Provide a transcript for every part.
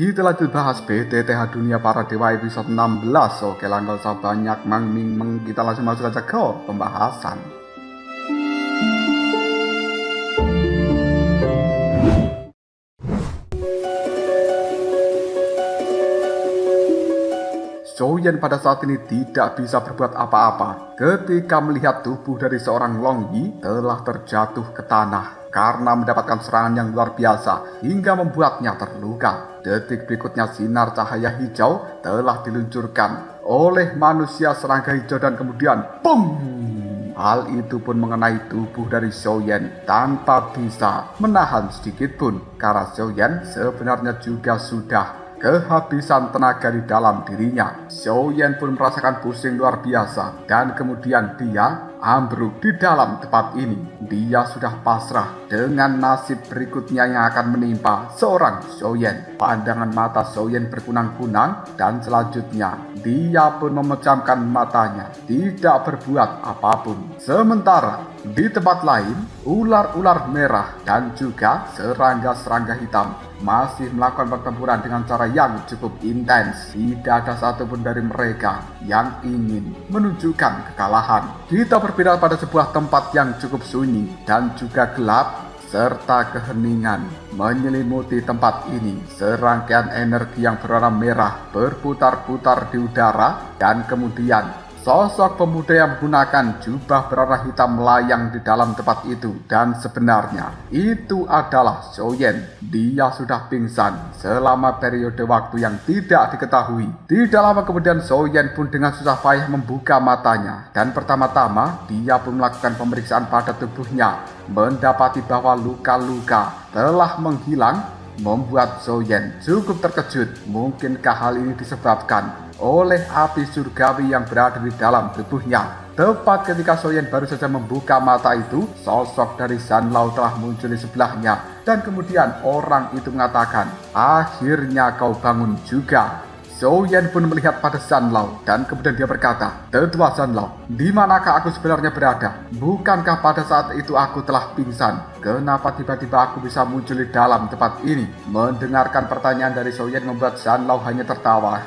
Kita lanjut bahas BTTH Dunia Para Dewa episode 16. Oke lah, gak usah banyak meng, kita langsung masuk aja ke pembahasan. Souyen pada saat ini tidak bisa berbuat apa-apa ketika melihat tubuh dari seorang Long Yi telah terjatuh ke tanah karena mendapatkan serangan yang luar biasa hingga membuatnya terluka. Detik berikutnya sinar cahaya hijau telah diluncurkan oleh manusia serangga hijau dan kemudian BOOM! Hal itu pun mengenai tubuh dari Souyen tanpa bisa menahan sedikit pun karena Souyen sebenarnya juga sudah kehabisan tenaga di dalam dirinya. Souyen pun merasakan pusing luar biasa dan kemudian dia ambruk di dalam tempat ini. Dia sudah pasrah dengan nasib berikutnya yang akan menimpa seorang Souyen. Pandangan mata Souyen berkunang-kunang dan selanjutnya dia pun memejamkan matanya, tidak berbuat apapun. Sementara di tempat lain, ular-ular merah dan juga serangga-serangga hitam masih melakukan pertempuran dengan cara yang cukup intens. Tidak ada satupun dari mereka yang ingin menunjukkan kekalahan. Kita berpindah pada sebuah tempat yang cukup sunyi dan juga gelap serta keheningan menyelimuti tempat ini. Serangkaian energi yang berwarna merah berputar-putar di udara dan kemudian sosok pemuda yang menggunakan jubah berwarna hitam melayang di dalam tempat itu. Dan sebenarnya itu adalah Souyen. Dia sudah pingsan selama periode waktu yang tidak diketahui. Tidak lama kemudian Souyen pun dengan susah payah membuka matanya. Dan pertama-tama dia pun melakukan pemeriksaan pada tubuhnya, mendapati bahwa luka-luka telah menghilang, membuat Souyen cukup terkejut. Mungkinkah hal ini disebabkan oleh api surgawi yang berada di dalam tubuhnya? Tepat ketika Souyen baru saja membuka mata itu, sosok dari Zanlao telah muncul di sebelahnya. Dan kemudian orang itu mengatakan, "Akhirnya kau bangun juga." Souyen pun melihat pada Zanlao dan kemudian dia berkata, "Tetua Zanlao, di manakah aku sebenarnya berada? Bukankah pada saat itu aku telah pingsan? Kenapa tiba-tiba aku bisa muncul di dalam tempat ini?" Mendengarkan pertanyaan dari Souyen membuat Zanlao hanya tertawa.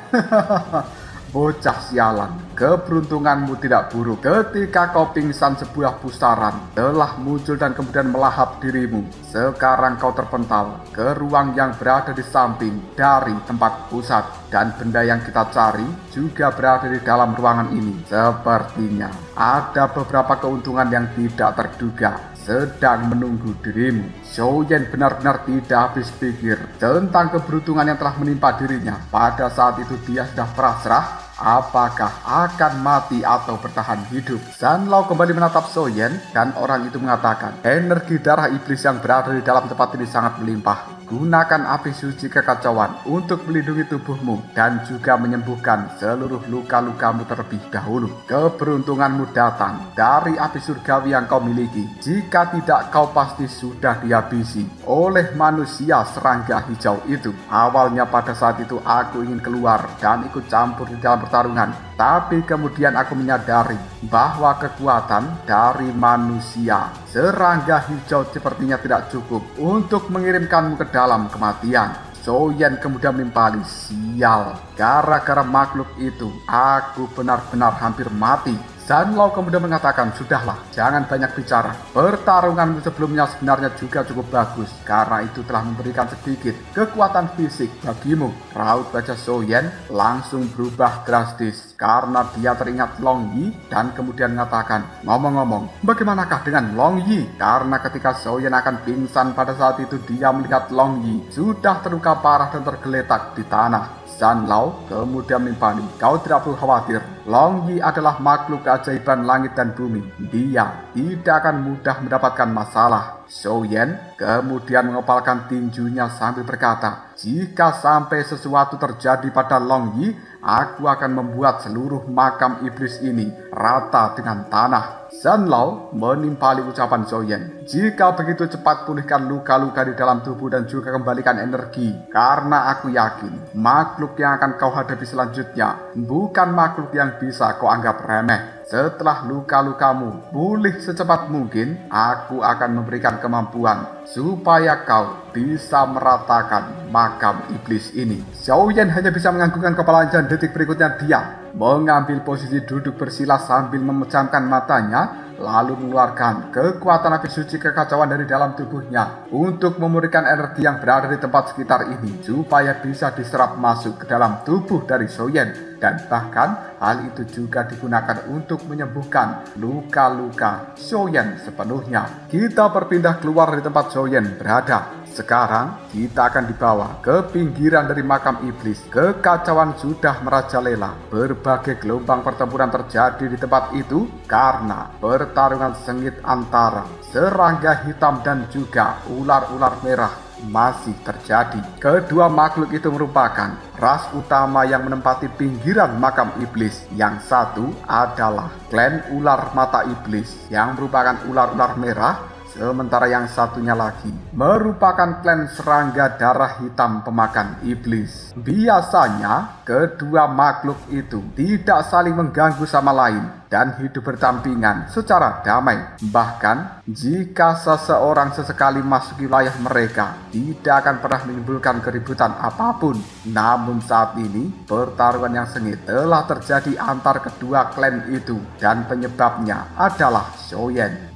"Bocah sialan, keberuntunganmu tidak buruk. Ketika kau pingsan, sebuah pusaran telah muncul dan kemudian melahap dirimu. Sekarang kau terpental ke ruang yang berada di samping dari tempat pusat. Dan benda yang kita cari juga berada di dalam ruangan ini. Sepertinya ada beberapa keuntungan yang tidak terduga sedang menunggu dirimu." Souyen benar-benar tidak habis pikir tentang keberuntungan yang telah menimpa dirinya. Pada saat itu dia sudah pasrah apakah akan mati atau bertahan hidup. Zanlao kembali menatap Souyen dan orang itu mengatakan, "Energi darah iblis yang berada di dalam tempat ini sangat melimpah. Gunakan api suci kekacauan untuk melindungi tubuhmu dan juga menyembuhkan seluruh luka-lukamu terlebih dahulu. Keberuntunganmu datang dari api surgawi yang kau miliki. Jika tidak, kau pasti sudah dihabisi oleh manusia serangga hijau itu. Awalnya pada saat itu aku ingin keluar dan ikut campur di dalam pertarungan. Tapi kemudian aku menyadari bahwa kekuatan dari manusia serangga hijau sepertinya tidak cukup untuk mengirimkanmu ke dalam kematian." Souyen kemudian menimpali, "Sial, gara-gara makhluk itu aku benar-benar hampir mati." Zanlao kemudian mengatakan, "Sudahlah, jangan banyak bicara. Pertarunganmu sebelumnya sebenarnya juga cukup bagus karena itu telah memberikan sedikit kekuatan fisik bagimu." Raut wajah Souyen langsung berubah drastis karena dia teringat Long Yi dan kemudian mengatakan, "Ngomong-ngomong, bagaimanakah dengan Long Yi?" Karena ketika Souyen akan pingsan pada saat itu dia melihat Long Yi sudah terluka parah dan tergeletak di tanah. Zanlao kemudian menimpali, "Kau tidak perlu khawatir. Long Yi adalah makhluk keajaiban langit dan bumi. Dia tidak akan mudah mendapatkan masalah." Souyen kemudian mengepalkan tinjunya sambil berkata, "Jika sampai sesuatu terjadi pada Long Yi, aku akan membuat seluruh makam iblis ini rata dengan tanah." Zanlao menimpali ucapan Souyen, "Jika begitu cepat pulihkan luka-luka di dalam tubuh dan juga kembalikan energi. Karena aku yakin makhluk yang akan kau hadapi selanjutnya bukan makhluk yang bisa kau anggap remeh." Setelah luka-lukamu pulih secepat mungkin, aku akan memberikan kemampuan supaya kau bisa meratakan makam iblis ini. Xiaoyan hanya bisa menganggukkan kepalanya dan detik berikutnya dia mengambil posisi duduk bersila sambil memejamkan matanya, lalu mengeluarkan kekuatan api suci kekacauan dari dalam tubuhnya untuk memurnikan energi yang berada di tempat sekitar ini supaya bisa diserap masuk ke dalam tubuh dari Xiaoyan. Dan bahkan hal itu juga digunakan untuk menyembuhkan luka-luka Xiaoyan sepenuhnya. Kita berpindah keluar dari tempat Xiaoyan berada. Sekarang kita akan dibawa ke pinggiran dari makam iblis. Kekacauan sudah merajalela. Berbagai gelombang pertempuran terjadi di tempat itu karena pertarungan sengit antara serangga hitam dan juga ular-ular merah masih terjadi. Kedua makhluk itu merupakan ras utama yang menempati pinggiran makam iblis. Yang satu adalah klan ular mata iblis yang merupakan ular-ular merah, sementara yang satunya lagi merupakan klan serangga darah hitam pemakan iblis. Biasanya kedua makhluk itu tidak saling mengganggu sama lain dan hidup berdampingan secara damai. Bahkan jika seseorang sesekali masuk wilayah mereka, tidak akan pernah menimbulkan keributan apapun. Namun saat ini pertarungan yang sengit telah terjadi antar kedua klan itu dan penyebabnya adalah Xiaoyan.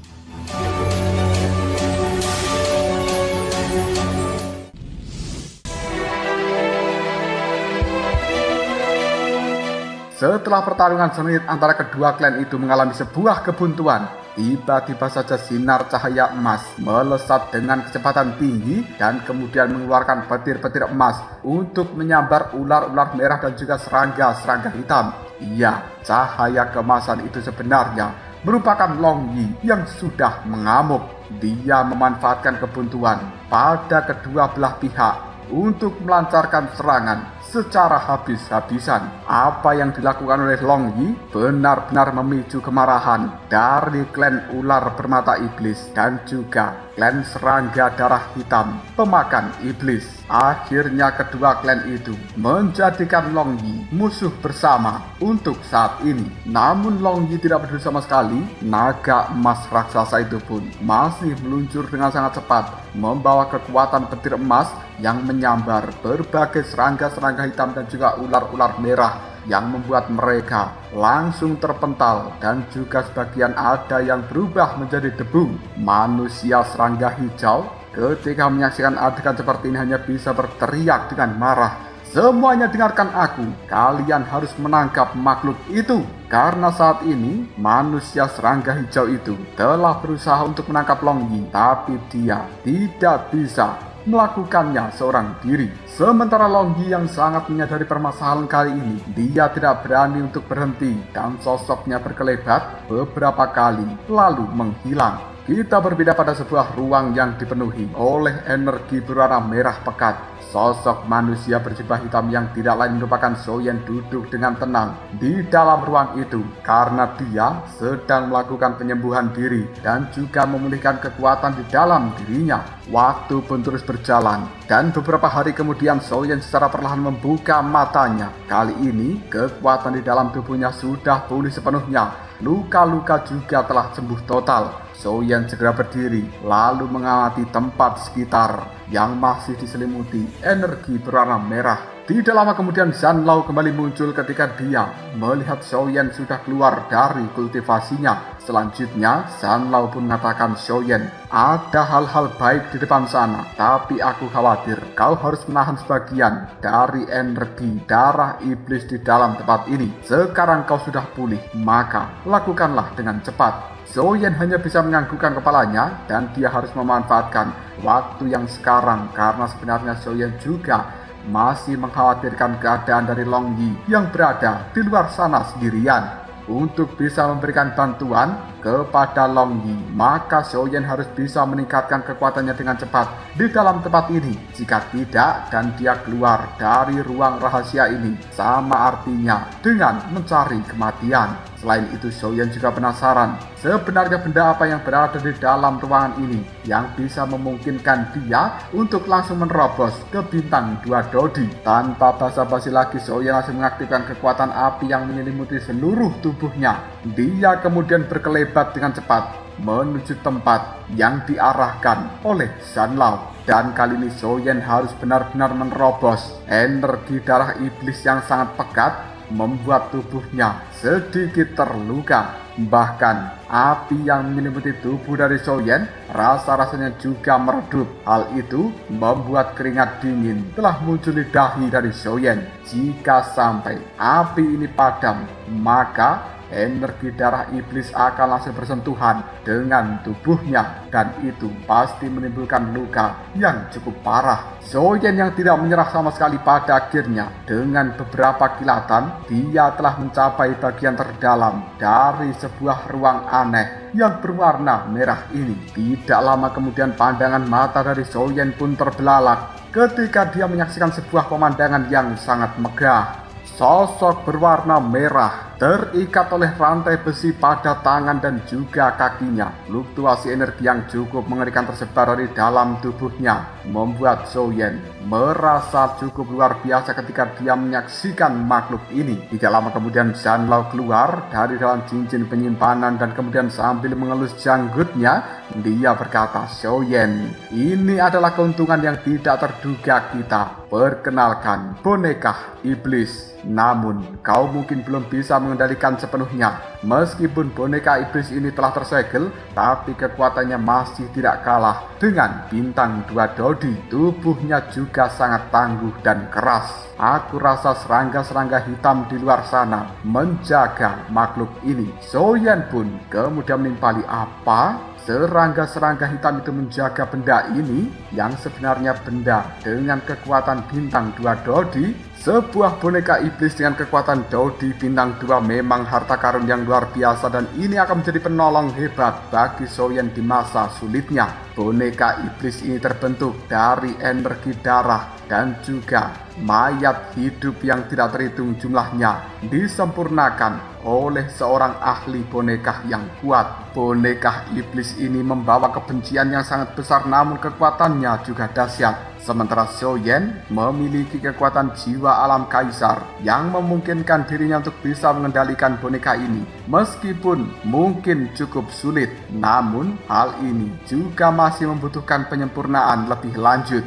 Setelah pertarungan sengit antara kedua klan itu mengalami sebuah kebuntuan, tiba-tiba saja sinar cahaya emas melesat dengan kecepatan tinggi dan kemudian mengeluarkan petir-petir emas untuk menyambar ular-ular merah dan juga serangga-serangga hitam. Iya, cahaya keemasan itu sebenarnya merupakan Long Yi yang sudah mengamuk. Dia memanfaatkan kebuntuan pada kedua belah pihak untuk melancarkan serangan secara habis-habisan. Apa yang dilakukan oleh Long Yi benar-benar memicu kemarahan dari klan ular bermata iblis dan juga klan serangga darah hitam pemakan iblis. Akhirnya kedua klan itu menjadikan Long Yi musuh bersama untuk saat ini. Namun Long Yi tidak peduli sama sekali. Naga emas raksasa itu pun masih meluncur dengan sangat cepat, membawa kekuatan petir emas yang menyambar berbagai serangga-serangga hitam dan juga ular-ular merah yang membuat mereka langsung terpental dan juga sebagian ada yang berubah menjadi debu. Manusia serangga hijau ketika menyaksikan adegan seperti ini hanya bisa berteriak dengan marah. Semuanya dengarkan aku, kalian harus menangkap makhluk itu. Karena saat ini manusia serangga hijau itu telah berusaha untuk menangkap Long Yi, tapi dia tidak bisa melakukannya seorang diri. Sementara Long Yi yang sangat menyadari permasalahan kali ini, dia tidak berani untuk berhenti dan sosoknya berkelebat beberapa kali lalu menghilang. Kita berbeda pada sebuah ruang yang dipenuhi oleh energi berwarna merah pekat. Sosok manusia berjubah hitam yang tidak lain merupakan Xiaoyan duduk dengan tenang di dalam ruang itu karena dia sedang melakukan penyembuhan diri dan juga memulihkan kekuatan di dalam dirinya. Waktu pun terus berjalan dan beberapa hari kemudian Xiaoyan secara perlahan membuka matanya. Kali ini kekuatan di dalam tubuhnya sudah pulih sepenuhnya. Luka-luka juga telah sembuh total. Xiaoyan segera berdiri lalu mengamati tempat sekitar yang masih diselimuti energi berwarna merah. Tidak lama kemudian Zhan Lao kembali muncul ketika dia melihat Xiaoyan sudah keluar dari kultivasinya. Selanjutnya Zhan Lao pun mengatakan, Xiaoyan, ada hal-hal baik di depan sana, tapi aku khawatir kau harus menahan sebagian dari energi darah iblis di dalam tempat ini. Sekarang kau sudah pulih, maka lakukanlah dengan cepat. Xiaoyan hanya bisa menganggukkan kepalanya dan dia harus memanfaatkan waktu yang sekarang karena sebenarnya Xiaoyan juga masih mengkhawatirkan keadaan dari Long Yi yang berada di luar sana sendirian. Untuk bisa memberikan bantuan, kepada Long Yi, maka Xiaoyan harus bisa meningkatkan kekuatannya dengan cepat di dalam tempat ini. Jika tidak dan dia keluar dari ruang rahasia ini, sama artinya dengan mencari kematian. Selain itu, Xiaoyan juga penasaran sebenarnya benda apa yang berada di dalam ruangan ini yang bisa memungkinkan dia untuk langsung menerobos ke bintang 2 Dodi. Tanpa basa-basi lagi, Xiaoyan langsung mengaktifkan kekuatan api yang menyelimuti seluruh tubuhnya. Dia kemudian berkelebat dengan cepat menuju tempat yang diarahkan oleh Zanlao. Dan kali ini Xiaoyan harus benar-benar menerobos. Energi darah iblis yang sangat pekat membuat tubuhnya sedikit terluka. Bahkan api yang menyelimuti tubuh dari Xiaoyan rasa-rasanya juga meredup. Hal itu membuat keringat dingin telah muncul di dahi dari Xiaoyan. Jika sampai api ini padam, maka energi darah iblis akan langsung bersentuhan dengan tubuhnya, dan itu pasti menimbulkan luka yang cukup parah. Xiaoyan yang tidak menyerah sama sekali pada akhirnya, dengan beberapa kilatan dia telah mencapai bagian terdalam dari sebuah ruang aneh yang berwarna merah ini. Tidak lama kemudian pandangan mata dari Xiaoyan pun terbelalak ketika dia menyaksikan sebuah pemandangan yang sangat megah. Sosok berwarna merah terikat oleh rantai besi pada tangan dan juga kakinya. Fluktuasi energi yang cukup mengerikan tersebar dari dalam tubuhnya membuat Xiaoyan merasa cukup luar biasa ketika dia menyaksikan makhluk ini. Tidak lama kemudian Zanlao keluar dari dalam cincin penyimpanan dan kemudian sambil mengelus janggutnya dia berkata, "Xiaoyan, ini adalah keuntungan yang tidak terduga kita. Perkenalkan, boneka iblis. Namun, kau mungkin belum bisa mengendalikan sepenuhnya. Meskipun boneka iblis ini telah tersegel, tapi kekuatannya masih tidak kalah dengan bintang 2 Dodi. Tubuhnya juga sangat tangguh dan keras. Aku rasa serangga-serangga hitam di luar sana menjaga makhluk ini." Xiaoyan pun kemudian menimpali, "Apa? Serangga-serangga hitam itu menjaga benda ini yang sebenarnya benda dengan kekuatan bintang 2 Dodi?" Sebuah boneka iblis dengan kekuatan Dodi bintang 2 memang harta karun yang luar biasa, dan ini akan menjadi penolong hebat bagi Xiaoyan di masa sulitnya. Boneka iblis ini terbentuk dari energi darah dan juga mayat hidup yang tidak terhitung jumlahnya, disempurnakan oleh seorang ahli boneka yang kuat. Boneka iblis ini membawa kebencian yang sangat besar, namun kekuatannya juga dahsyat. Sementara Xiaoyan memiliki kekuatan jiwa alam kaisar yang memungkinkan dirinya untuk bisa mengendalikan boneka ini. Meskipun mungkin cukup sulit, namun hal ini juga masih membutuhkan penyempurnaan lebih lanjut.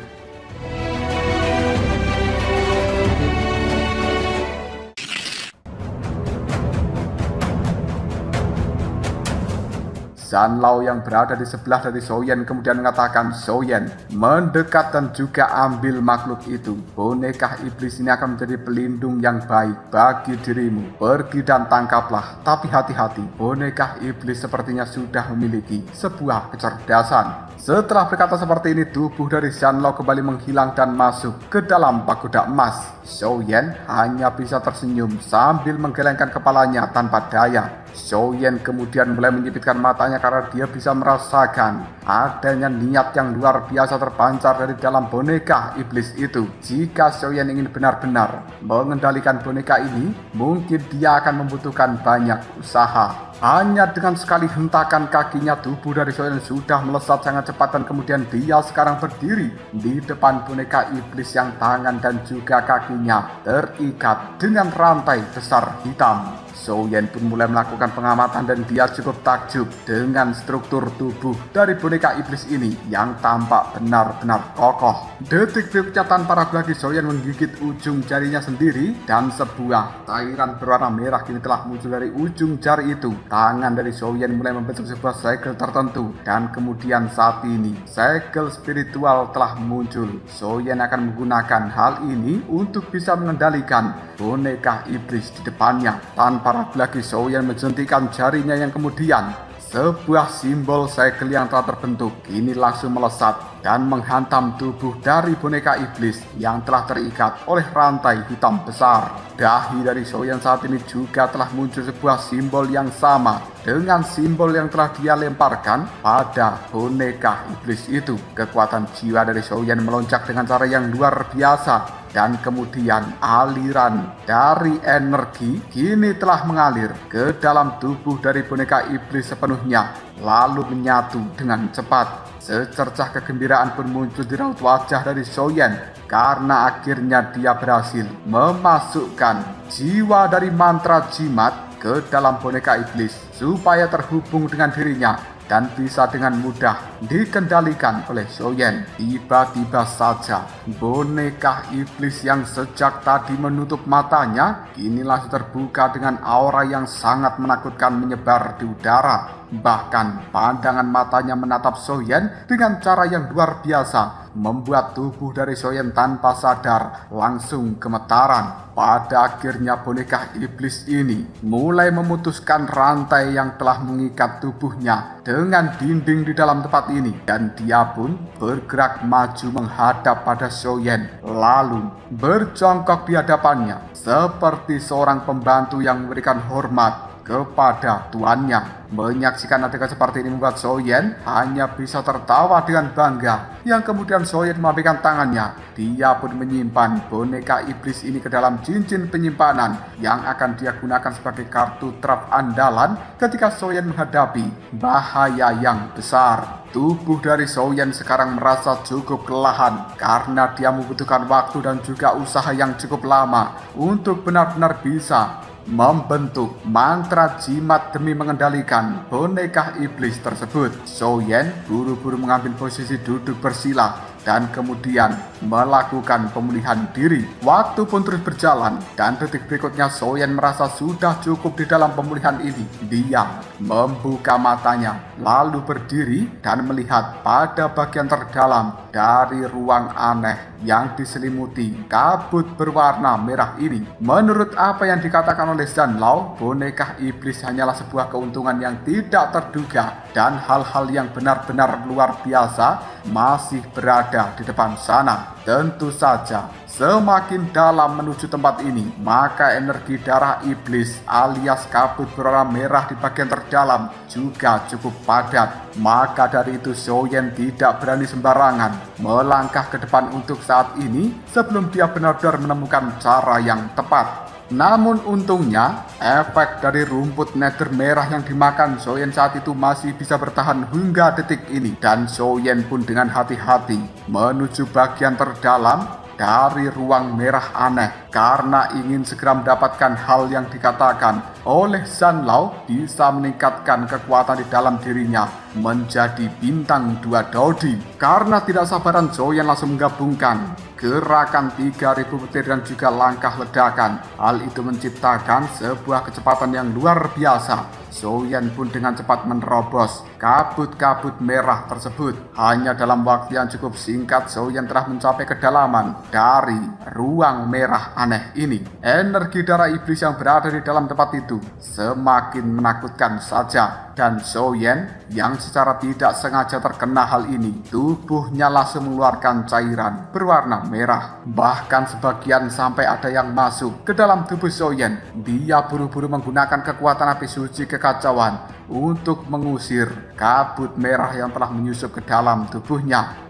Zanlao yang berada di sebelah dari Xiaoyan kemudian mengatakan, "Xiaoyan, mendekat dan juga ambil makhluk itu. Boneka iblis ini akan menjadi pelindung yang baik bagi dirimu. Pergi dan tangkaplah. Tapi hati-hati, boneka iblis sepertinya sudah memiliki sebuah kecerdasan." Setelah berkata seperti ini, tubuh dari Zanlao kembali menghilang dan masuk ke dalam pagoda emas. Xiaoyan hanya bisa tersenyum sambil menggelengkan kepalanya tanpa daya. Xiaoyan kemudian mulai menyipitkan matanya karena dia bisa merasakan adanya niat yang luar biasa terpancar dari dalam boneka iblis itu. Jika Xiaoyan ingin benar-benar mengendalikan boneka ini, mungkin dia akan membutuhkan banyak usaha. Hanya dengan sekali hentakan kakinya, tubuh dari Xiaoyan sudah melesat sangat cepat dan kemudian dia sekarang berdiri di depan boneka iblis yang tangan dan juga kakinya terikat dengan rantai besar hitam. Xiaoyan pun mulai melakukan pengamatan dan dia cukup takjub dengan struktur tubuh dari boneka iblis ini yang tampak benar-benar kokoh. Detik-detiknya tanpa ragu lagi Xiaoyan menggigit ujung jarinya sendiri dan sebuah cairan berwarna merah kini telah muncul dari ujung jari itu. Tangan dari Xiaoyan mulai membentuk sebuah segel tertentu dan kemudian saat ini segel spiritual telah muncul. Xiaoyan akan menggunakan hal ini untuk bisa mengendalikan boneka iblis di depannya. Tanpa ragu lagi Xiaoyan menjentikan jarinya yang kemudian Sebuah simbol segel yang telah terbentuk kini langsung melesat dan menghantam tubuh dari boneka iblis yang telah terikat oleh rantai hitam besar. Dahi dari Soyen saat ini juga telah muncul sebuah simbol yang sama dengan simbol yang telah dia lemparkan pada boneka iblis itu. Kekuatan jiwa dari Soyen melonjak dengan cara yang luar biasa. Dan kemudian aliran dari energi kini telah mengalir ke dalam tubuh dari boneka iblis sepenuhnya, lalu menyatu dengan cepat. Secercah kegembiraan pun muncul di raut wajah dari Soyen karena akhirnya dia berhasil memasukkan jiwa dari mantra jimat ke dalam boneka iblis supaya terhubung dengan dirinya dan bisa dengan mudah dikendalikan oleh Soyen. Tiba-tiba saja boneka iblis yang sejak tadi menutup matanya kini langsung terbuka dengan aura yang sangat menakutkan menyebar di udara. Bahkan pandangan matanya menatap Soyen dengan cara yang luar biasa, membuat tubuh dari Soyen tanpa sadar langsung gemetaran. Pada akhirnya boneka iblis ini mulai memutuskan rantai yang telah mengikat tubuhnya dengan dinding di dalam tempat ini, dan dia pun bergerak maju menghadap pada Soyen, lalu berjongkok di hadapannya seperti seorang pembantu yang memberikan hormat kepada tuannya. Menyaksikan adegan seperti ini membuat Soyen hanya bisa tertawa dengan bangga. Yang kemudian Soyen melambaikan tangannya. Dia pun menyimpan boneka iblis ini ke dalam cincin penyimpanan yang akan dia gunakan sebagai kartu trap andalan ketika Soyen menghadapi bahaya yang besar. Tubuh dari Soyen sekarang merasa cukup kelelahan karena dia membutuhkan waktu dan juga usaha yang cukup lama untuk benar-benar bisa membentuk mantra jimat demi mengendalikan boneka iblis tersebut. Soyen buru-buru mengambil posisi duduk bersila dan kemudian melakukan pemulihan diri. Waktu pun terus berjalan dan detik berikutnya Soyen merasa sudah cukup di dalam pemulihan ini. Dia membuka matanya lalu berdiri dan melihat pada bagian terdalam dari ruang aneh yang diselimuti kabut berwarna merah ini. Menurut apa yang dikatakan oleh Zanlao, boneka iblis hanyalah sebuah keuntungan yang tidak terduga dan hal-hal yang benar-benar luar biasa masih berada di depan sana. Tentu saja semakin dalam menuju tempat ini, maka energi darah iblis alias kabut berwarna merah di bagian terdalam juga cukup padat. Maka dari itu Soyen tidak berani sembarangan melangkah ke depan untuk saat ini sebelum dia benar-benar menemukan cara yang tepat. Namun untungnya, efek dari rumput nether merah yang dimakan Soyen saat itu masih bisa bertahan hingga detik ini. Dan Soyen pun dengan hati-hati menuju bagian terdalam dari ruang merah aneh karena ingin segera mendapatkan hal yang dikatakan oleh Zanlao bisa meningkatkan kekuatan di dalam dirinya menjadi bintang 2 Dodi. Karena tidak sabaran Soyen langsung menggabungkan gerakan 3000 petir dan juga langkah ledakan. Hal itu menciptakan sebuah kecepatan yang luar biasa. Soyen pun dengan cepat menerobos kabut-kabut merah tersebut. Hanya dalam waktu yang cukup singkat Soyen telah mencapai kedalaman dari ruang merah aneh ini. Energi darah iblis yang berada di dalam tempat itu semakin menakutkan saja. Dan Soyen yang secara tidak sengaja terkena hal ini, tubuhnya langsung mengeluarkan cairan berwarna merah. Bahkan sebagian sampai ada yang masuk ke dalam tubuh Soyen. Dia buru-buru menggunakan kekuatan api suci kekacauan untuk mengusir kabut merah yang telah menyusup ke dalam tubuhnya.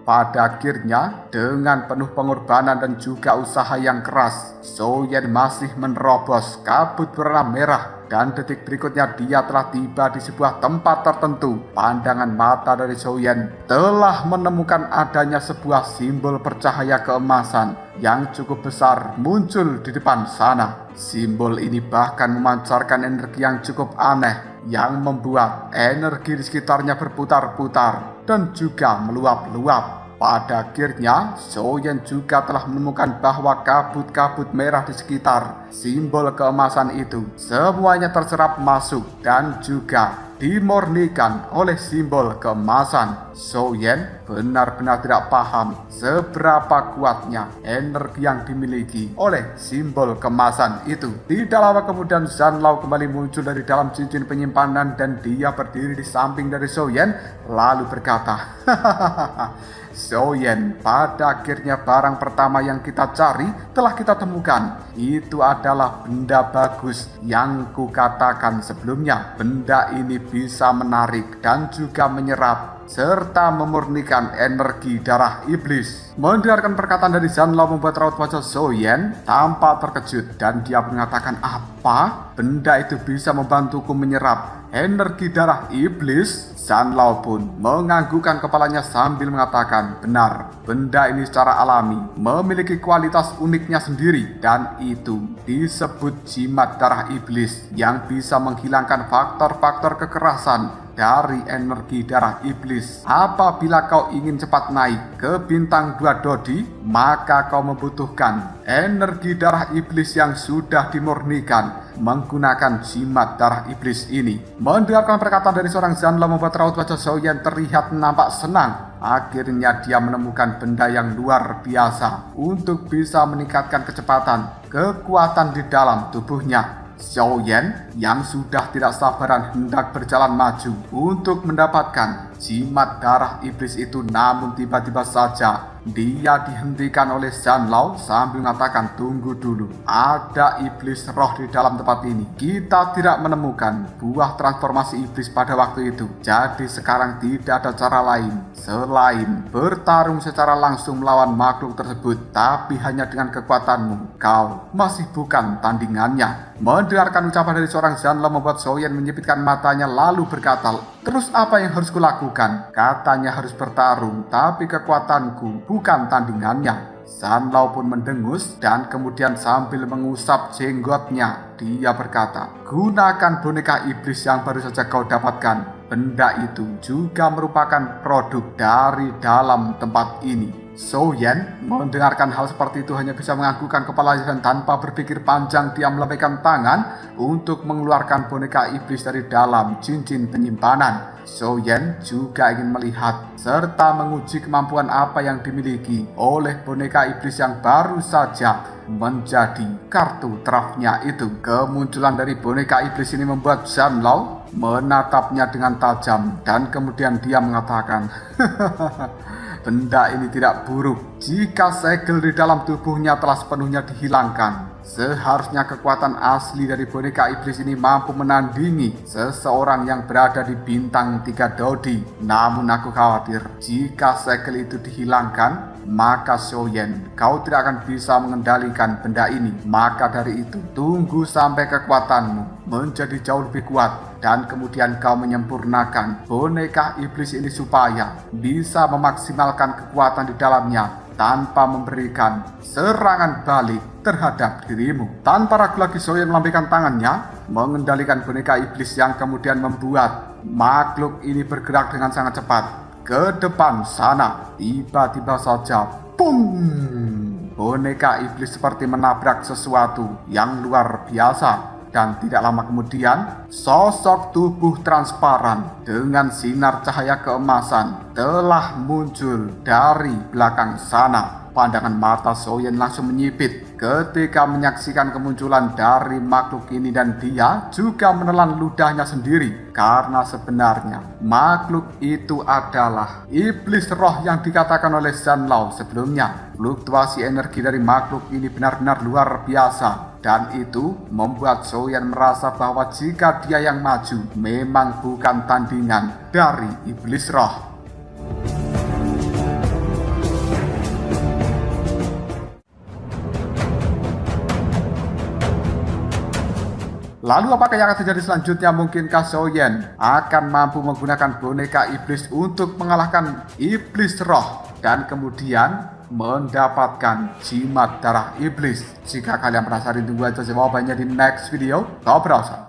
Pada akhirnya, dengan penuh pengorbanan dan juga usaha yang keras, Soyen masih menerobos kabut berwarna merah dan detik berikutnya dia telah tiba di sebuah tempat tertentu. Pandangan mata dari Soyen telah menemukan adanya sebuah simbol bercahaya keemasan yang cukup besar muncul di depan sana. Simbol ini bahkan memancarkan energi yang cukup aneh yang membuat energi di sekitarnya berputar-putar dan juga meluap-luap. Pada akhirnya, Soyen juga telah menemukan bahwa kabut-kabut merah di sekitar simbol keemasan itu semuanya terserap masuk dan juga dimurnikan oleh simbol keemasan. Soyen benar-benar tidak paham seberapa kuatnya energi yang dimiliki oleh simbol kemasan itu. Tidak lama kemudian Zanlao kembali muncul dari dalam cincin penyimpanan dan dia berdiri di samping dari Soyen lalu berkata, Soyen, pada akhirnya barang pertama yang kita cari telah kita temukan. Itu adalah benda bagus yang kukatakan sebelumnya. Benda ini bisa menarik dan juga menyerap serta memurnikan energi darah iblis. Mendengarkan perkataan dari Zanlao membuat raut wajah Soyen tampak terkejut dan dia mengatakan, apa? Benda itu bisa membantuku menyerap energi darah iblis? Zanlao pun menganggukkan kepalanya sambil mengatakan, benar, benda ini secara alami memiliki kualitas uniknya sendiri dan itu disebut jimat darah iblis yang bisa menghilangkan faktor-faktor kekerasan dari energi darah iblis. Apabila kau ingin cepat naik ke bintang 2 Dodi, maka kau membutuhkan energi darah iblis yang sudah dimurnikan menggunakan jimat darah iblis ini. Mendengarkan perkataan dari seorang Zanlao membuat raut wajah Soyen terlihat nampak senang. Akhirnya dia menemukan benda yang luar biasa untuk bisa meningkatkan kecepatan, kekuatan di dalam tubuhnya. Soyen yang sudah tidak sabaran hendak berjalan maju untuk mendapatkan jimat darah iblis itu, namun tiba-tiba saja dia dihentikan oleh Zanlao sambil mengatakan, tunggu dulu, ada iblis roh di dalam tempat ini. Kita tidak menemukan buah transformasi iblis pada waktu itu, jadi sekarang tidak ada cara lain selain bertarung secara langsung melawan makhluk tersebut, tapi hanya dengan kekuatanmu, kau masih bukan tandingannya. Mendengarkan ucapan dari seorang Zanlao membuat Soyen menyipitkan matanya lalu berkata, terus apa yang harus kulakukan? Katanya harus bertarung, tapi kekuatanku bukan tandingannya. Zanlao pun mendengus dan kemudian sambil mengusap jenggotnya, dia berkata, gunakan boneka iblis yang baru saja kau dapatkan. Benda itu juga merupakan produk dari dalam tempat ini. Soyen mendengarkan hal seperti itu hanya bisa menganggukkan kepalanya dan tanpa berpikir panjang dia melambaikan tangan untuk mengeluarkan boneka iblis dari dalam cincin penyimpanan. Soyen juga ingin melihat serta menguji kemampuan apa yang dimiliki oleh boneka iblis yang baru saja menjadi kartu trafnya itu. Kemunculan dari boneka iblis ini membuat Zanlao menatapnya dengan tajam dan kemudian dia mengatakan, benda ini tidak buruk. Jika segel di dalam tubuhnya telah sepenuhnya dihilangkan, seharusnya kekuatan asli dari boneka iblis ini mampu menandingi seseorang yang berada di bintang 3 Dodi. Namun aku khawatir, jika segel itu dihilangkan, maka Soyen, kau tidak akan bisa mengendalikan benda ini. Maka dari itu, tunggu sampai kekuatanmu menjadi jauh lebih kuat dan kemudian kau menyempurnakan boneka iblis ini supaya bisa memaksimalkan kekuatan di dalamnya tanpa memberikan serangan balik terhadap dirimu. Tanpa ragu lagi Soyen melambaikan tangannya mengendalikan boneka iblis yang kemudian membuat makhluk ini bergerak dengan sangat cepat ke depan sana. Tiba-tiba saja, pum! Boneka iblis seperti menabrak sesuatu yang luar biasa. Dan tidak lama kemudian, sosok tubuh transparan dengan sinar cahaya keemasan telah muncul dari belakang sana. Pandangan mata Soyen langsung menyipit ketika menyaksikan kemunculan dari makhluk ini dan dia juga menelan ludahnya sendiri. Karena sebenarnya makhluk itu adalah iblis roh yang dikatakan oleh Zanlao sebelumnya. Fluktuasi energi dari makhluk ini benar-benar luar biasa. Dan itu membuat Soyen merasa bahwa jika dia yang maju memang bukan tandingan dari iblis roh. Lalu apakah yang akan terjadi selanjutnya? Mungkinkah Soyen akan mampu menggunakan boneka iblis untuk mengalahkan iblis roh dan kemudian mendapatkan jimat darah iblis? Jika kalian penasaran, tunggu aja jawabannya di next video. Kau berasa.